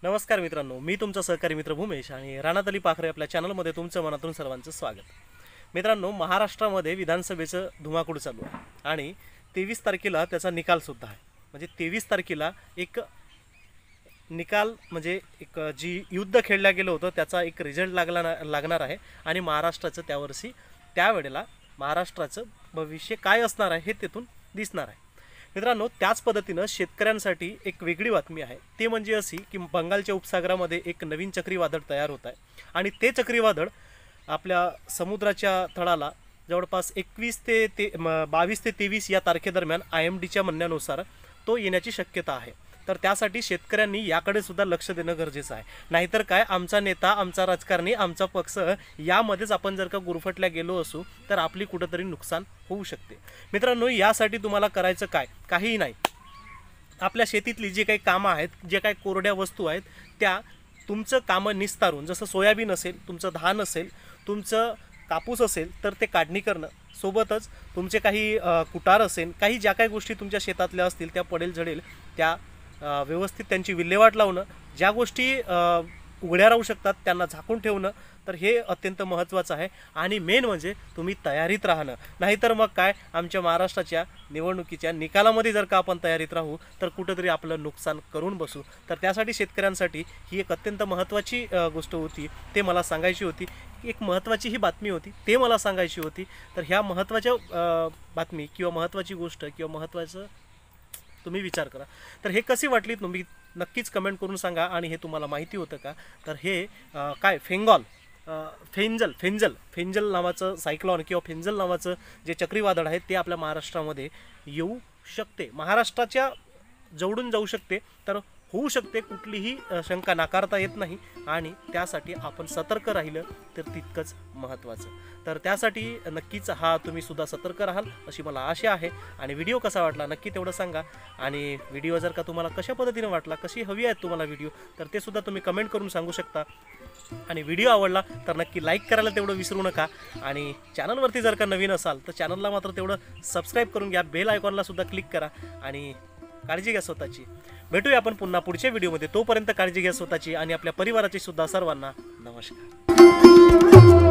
नमस्कार मित्रांनो, मी तुमचा सहकारी मित्र भूमेश आणि राणातली पाखरे आपल्या चॅनलमध्ये तुमचं मनातून सर्वांचं स्वागत। मित्रांनो, महाराष्ट्रामध्ये विधानसभेचं धुमाकूळ चालू आहे आणि 23 तारखेला त्याचा निकाल सुद्धा आहे। म्हणजे 23 तारखेला एक निकाल म्हणजे एक जी युद्ध खेळलं गेलं होतं त्याचा एक रिझल्ट लागणार आहे आणि महाराष्ट्राचं त्यावेळेला महाराष्ट्राचं भविष्य काय असणार आहे हे तिथून दिसणार आहे। मित्रांनो, त्याच पद्धतीनं शेतकऱ्यांसाठी एक वेगळी बातमी आहे। ते म्हणजे अशी की बंगालच्या उपसागरामध्ये एक नवीन चक्रीवादळ तयार होत आहे आणि ते चक्रीवादळ आपल्या समुद्राच्या तळाला जवळपास 22 ते 23 या तारखेदरम्यान IMDच्या म्हणण्यानुसार तो येण्याची शक्यता आहे। तर त्यासाठी शेतकऱ्यांनी याकडे सुद्धा लक्ष देणं गरजेचं आहे। नाहीतर काय, आमचा नेता, आमचा राजकारणी, आमचा पक्ष यामध्येच आपण जर का गुरफटल्या गेलो असू तर आपली कुठेतरी नुकसान होऊ शकते। मित्रांनो, यासाठी तुम्हाला करायचं काय, काहीही नाही। आपल्या शेतीतली जे काही कामं आहेत, जे काही कोरड्या वस्तू आहेत, त्या तुमचं कामं निस्तारून, जसं सोयाबीन असेल, तुमचं धान असेल, तुमचं कापूस असेल तर ते काढणी करणं, सोबतच तुमचे काही कुटार असेल, काही ज्या काही गोष्टी तुमच्या शेतातल्या असतील त्या पडेल झडेल त्या व्यवस्थित त्यांची विल्हेवाट लावणं, ज्या गोष्टी उघड्या राहू शकतात त्यांना झाकून ठेवणं, तर हे अत्यंत महत्त्वाचं आहे। आणि मेन म्हणजे तुम्ही तयारीत राहणं। नाहीतर मग काय, आमच्या महाराष्ट्राच्या निवडणुकीच्या निकालामध्ये जर का आपण तयारीत राहू तर कुठेतरी आपलं नुकसान करून बसू। तर त्यासाठी शेतकऱ्यांसाठी ही एक अत्यंत महत्त्वाची गोष्ट होती, ते मला सांगायची होती। एक महत्त्वाची ही बातमी होती, ते मला सांगायची होती। तर ह्या महत्त्वाच्या बातमी किंवा महत्त्वाची गोष्ट किंवा महत्त्वाचं तुम्ही विचार करा। तर हे कशी वाटली तुम्ही नक्कीच कमेंट करून सांगा। आणि हे तुम्हाला माहिती होतं का? तर हे काय फेंजल नावाचं सायक्लॉन किंवा फेंजल नावाचं जे चक्रीवादळ आहे ते आपल्या महाराष्ट्रामध्ये येऊ शकते, महाराष्ट्राच्या जवळून जाऊ शकते। तर होऊ शकते, कुठलीही शंका नाकारता येत नाही आणि त्यासाठी आपण सतर्क राहिलं तर तितकंच महत्त्वाचं। तर त्यासाठी नक्कीच तुम्ही सुद्धा सतर्क राहाल अशी मला आशा आहे। आणि व्हिडिओ कसा वाटला नक्की तेवढं सांगा। आणि व्हिडिओ जर का तुम्हाला कशा पद्धतीने वाटला, कशी हवी आहे तुम्हाला व्हिडिओ, तर ते सुद्धा तुम्ही कमेंट करून सांगू शकता। आणि व्हिडिओ आवडला तर नक्की लाईक करायला तेवढं विसरू नका। आणि चॅनलवरती जर का नवीन असाल तर चॅनलला मात्र तेवढं सबस्क्राईब करून घ्या, बेल आयकॉनला सुद्धा क्लिक करा आणि काळजी घ्या स्वतःची। भेटूया आपण पुन्हा पुढच्या व्हिडिओमध्ये। तोपर्यंत काळजी घ्या स्वतःची आणि आपल्या परिवाराची सुद्धा। सर्वांना नमस्कार।